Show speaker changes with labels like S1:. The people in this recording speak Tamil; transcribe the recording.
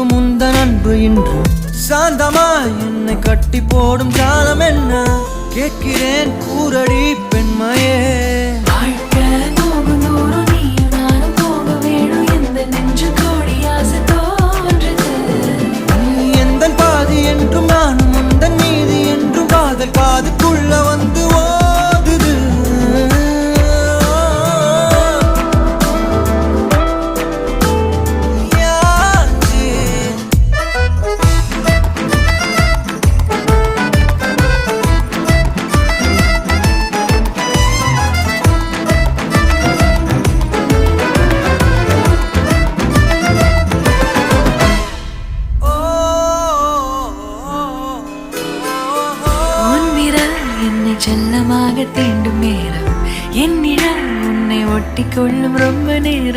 S1: இருக்கும் உந்தன் அன்பு இன்று சாந்தமாய் என்னை கட்டி போடும் காலம் என்ன கேட்கிறேன் கூரடி பெண்மையே பாதி என்றும் நானும் உந்தன் மீதி என்றும் காதல் பாதுக்குள்ள வந்து ஓதுது
S2: செல்லமாக தீண்டும் நேரம் என் நிழல் உன்னை ஒட்டி கொள்ளும் ரொம்ப நேரம்